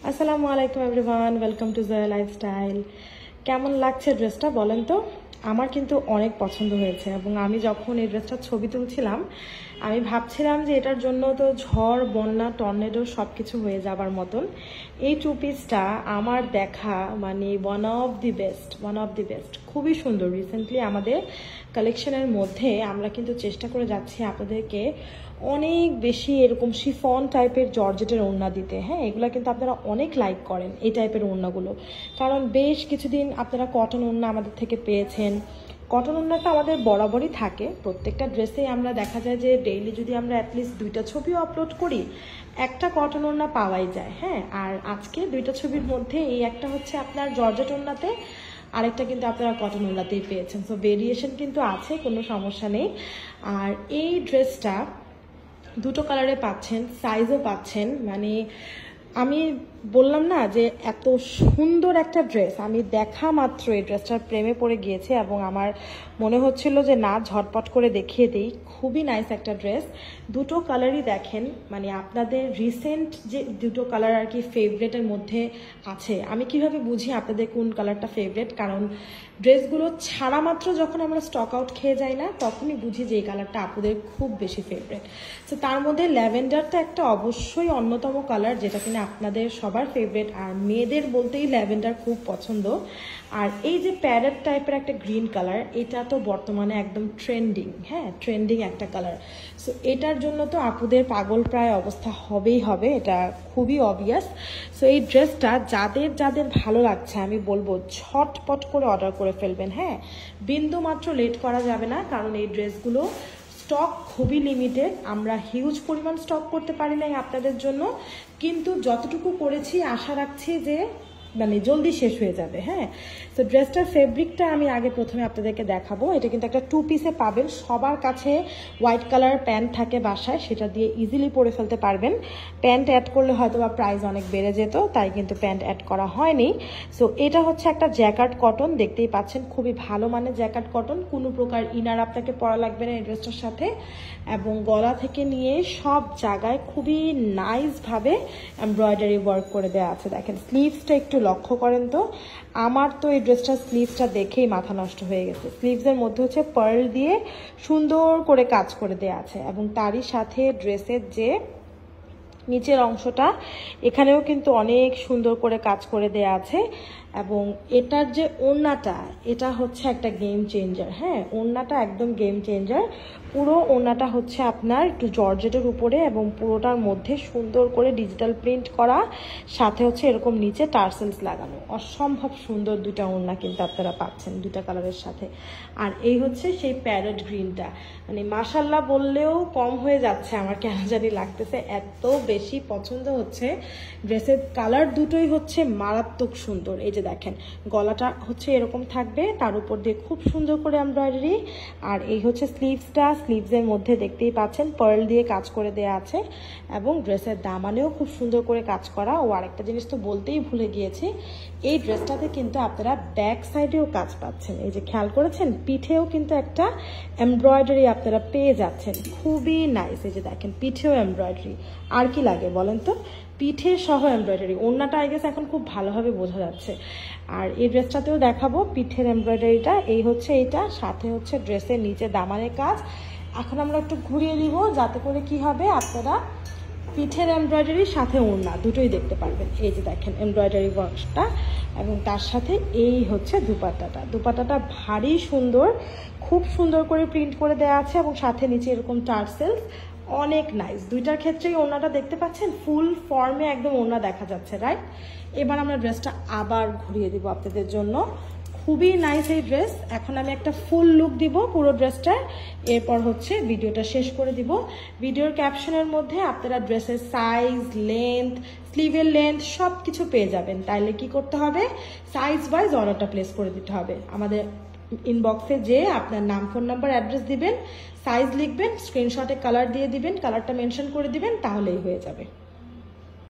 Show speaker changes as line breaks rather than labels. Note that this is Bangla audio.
আসসালামু আলাইকুম everyone, welcome to Joya lifestyle. কেমন লাগছে ড্রেসটা বলেন তো? আমার কিন্তু অনেক পছন্দ হয়েছে এবং আমি যখন এই ড্রেসটার ছবি তুলছিলাম আমি ভাবছিলাম যে এটার জন্য তো ঝড়, বন্যা, টর্নেডো সব কিছু হয়ে যাবার মতন। এই টু পিসটা আমার দেখা মানে ওয়ান অফ দি বেস্ট, খুবই সুন্দর। রিসেন্টলি আমাদের কালেকশনের মধ্যে আমরা কিন্তু চেষ্টা করে যাচ্ছি আপনাদেরকে অনেক বেশি এরকম শিফন টাইপের জর্জেটের ওড়না দিতে। হ্যাঁ, এগুলো কিন্তু আপনারা অনেক লাইক করেন এই টাইপের ওড়নাগুলো, কারণ বেশ কিছুদিন আপনারা কটন ওড়না আমাদের থেকে পেয়েছেন। কটন ওড়নাটা আমাদের বরাবরই থাকে, প্রত্যেকটা ড্রেসেই আমরা দেখা যায় যে ডেইলি যদি আমরা অ্যাটলিস্ট 2টা ছবিও আপলোড করি একটা কটন ওড়না পাওয়াই যায়। হ্যাঁ, আর আজকে 2টা ছবির মধ্যে এই একটা হচ্ছে আপনার জর্জেট ওড়নাতে, আরেকটা কিন্তু আপনারা কটন ওড়নাতেই পেয়েছেন। সো ভেরিয়েশন কিন্তু আছে, কোনো সমস্যা নেই। আর এই ড্রেসটা দুটো কালারে পাচ্ছেন, সাইজও পাচ্ছেন। মানে আমি বললাম না যে এত সুন্দর একটা ড্রেস, আমি দেখা মাত্র এই ড্রেসটার প্রেমে পড়ে গিয়েছে এবং আমার মনে হচ্ছিল যে না ঝটপট করে দেখিয়ে দিই। খুবই নাইস একটা ড্রেস, দুটো কালারই দেখেন। মানে আপনাদের রিসেন্ট যে দুটো কালার আর কি ফেভারেটের মধ্যে আছে, আমি কিভাবে বুঝি আপনাদের কোন কালারটা ফেভারেট? কারণ ড্রেসগুলো ছাড়া মাত্র যখন আমরা স্টক আউট খেয়ে যাই না, তখনই বুঝি যে এই কালারটা আপনাদের খুব বেশি ফেভারেট। তো তার মধ্যে ল্যাভেন্ডারটা একটা অবশ্যই অন্যতম কালার, যেটা কিনা আপনাদের সবার ফেভারেট, আর মেয়েদের বলতেই ল্যাভেন্ডার খুব পছন্দ। আর এই যে প্যারেট টাইপের একটা গ্রিন কালার, এটা তো বর্তমানে একদম ট্রেন্ডিং। হ্যাঁ, ট্রেন্ডিং একটা কালার। সো এটার জন্য তো আপুদের পাগল প্রায় অবস্থা হবেই হবে, এটা খুবই অবভিয়াস। সো এই ড্রেসটা যাদের যাদের ভালো লাগছে আমি বলবো ঝটপট করে অর্ডার করে ফেলবেন। হ্যাঁ, বিন্দু মাত্র লেট করা যাবে না, কারণ এই ড্রেসগুলো স্টক খুবই লিমিটেড। আমরা হিউজ পরিমাণ স্টক করতে পারি নাই আপনাদের জন্য, কিন্তু যতটুকু করেছি আশা রাখছি যে মানে জলদি শেষ হয়ে যাবে। হ্যাঁ, তো ড্রেসটার ফেব্রিকটা আমি আগে প্রথমে আপনাদেরকে দেখাবো। এটা কিন্তু একটা টু পিসে পাবেন, সবার কাছে হোয়াইট কালার প্যান্ট থাকে বাসায়, সেটা দিয়ে ইজিলি পরে ফেলতে পারবেন। প্যান্ট অ্যাড করলে হয়তো বা প্রাইস অনেক বেড়ে যেত, তাই কিন্তু প্যান্ট অ্যাড করা হয়নি। সো এটা হচ্ছে একটা জ্যাকেট কটন, দেখতেই পাচ্ছেন খুবই ভালো মানের জ্যাকেট কটন, কোনো প্রকার ইনার আপনাকে পরা লাগবে না এই ড্রেসটার সাথে। এবং গলা থেকে নিয়ে সব জায়গায় খুবই নাইসভাবে এমব্রয়ডারি ওয়ার্ক করে দেওয়া আছে। দেখেন স্লিভসটা একটু লক্ষ্য করেন তো, আমার তো এই ড্রেসটার স্লিভসটা দেখেই মাথা নষ্ট হয়ে গেছে। স্লিভসের মধ্যে হচ্ছে পার্ল দিয়ে সুন্দর করে কাজ করে দেওয়া আছে, এবং তারই সাথে ড্রেসের যে নিচের অংশটা এখানেও কিন্তু অনেক সুন্দর করে কাজ করে দেয়া আছে। এবং এটার যে ওড়নাটা, এটা হচ্ছে একটা গেম চেঞ্জার। হ্যাঁ, ওড়নাটা একদম গেম চেঞ্জার। পুরো ওড়নাটা হচ্ছে আপনার একটু জর্জেটের উপরে এবং পুরোটার মধ্যে সুন্দর করে ডিজিটাল প্রিন্ট করা, সাথে হচ্ছে এরকম নিচে টার্সেলস লাগানো। অসম্ভব সুন্দর দুইটা ওড়না কিন্তু আপনারা পাচ্ছেন দুইটা কালারের সাথে। আর এই হচ্ছে সেই প্যারেট গ্রিনটা, মানে মাশাল্লাহ বললেও কম হয়ে যাচ্ছে, আমার কেন জানি লাগতেছে, এত বেশি পছন্দ হচ্ছে। ড্রেসের কালার দুটোই হচ্ছে মারাত্মক সুন্দর। এই যে দেখেন গলাটা হচ্ছে এরকম থাকবে, তার উপর দিয়ে খুব সুন্দর করে এমব্রয়ডারি। আর এই হচ্ছে স্লিভসটা, স্লিভসের মধ্যে দেখতেই পাচ্ছেন পার্ল দিয়ে কাজ করে দেয়া আছে, এবং ড্রেসের দামানেও খুব সুন্দর করে কাজ করা। ও আরেকটা জিনিস তো বলতেই ভুলে গিয়েছি, এই ড্রেসটাতে কিন্তু আপনারা ব্যাক সাইডেও কাজ পাচ্ছেন। এই যে খেয়াল করেছেন, পিঠেও কিন্তু একটা এমব্রয়ডারি আপনারা পেয়ে যাচ্ছেন, খুবই নাইস। এই যে দেখেন পিঠেও এমব্রয়ডারি, আর কি লাগে বলেন তো? পিঠে সহ এমব্রয়ডারি। ওড়নাটা আই গেস এখন খুব ভালোভাবে বোঝা যাচ্ছে। আর এই ড্রেসটাতেও দেখাবো পিঠের এমব্রয়ডারিটা, এই হচ্ছে এইটা, সাথে হচ্ছে ড্রেসের নিচে দামানের কাজ। এখন আমরা একটু ঘুরিয়ে দিব যাতে করে কি হবে, আপনারা পিঠের এমব্রয়ডারির সাথে ওড়না দুটোই দেখতে পারবেন। এই যে দেখেন এমব্রয়ডারি ওয়ার্কটা, এবং তার সাথে এই হচ্ছে দুপাট্টাটা। দুপাট্টাটা ভারী সুন্দর, খুব সুন্দর করে প্রিন্ট করে দেওয়া আছে, এবং সাথে নিচে এরকম টার্সেলস, অনেক নাইস। দুইটার ক্ষেত্রেই ওড়নাটা দেখতে পাচ্ছেন ফুল ফর্মে একদম ওড়না দেখা যাচ্ছে, রাইট? এবার আমরা ড্রেসটা আবার ঘুরিয়ে দিব আপনাদের জন্য। খুবই নাইস এই ড্রেস। এখন আমি একটা ফুল লুক দিব পুরো ড্রেসটার, এরপর হচ্ছে ভিডিওটা শেষ করে দিব। ভিডিওর ক্যাপশনের মধ্যে আপনারা ড্রেসের সাইজ, লেন্থ, স্লিভের লেন্থ সব কিছু পেয়ে যাবেন। তাইলে কি করতে হবে, সাইজ ওয়াইজ অর্ডারটা প্লেস করে দিতে হবে। আমাদের ইনবক্সে যে আপনার নাম, ফোন নাম্বার, অ্যাড্রেস দিবেন, সাইজ লিখবেন, স্ক্রিনশটে কালার দিয়ে দিবেন, কালারটা মেনশন করে দিবেন, তাহলেই হয়ে যাবে।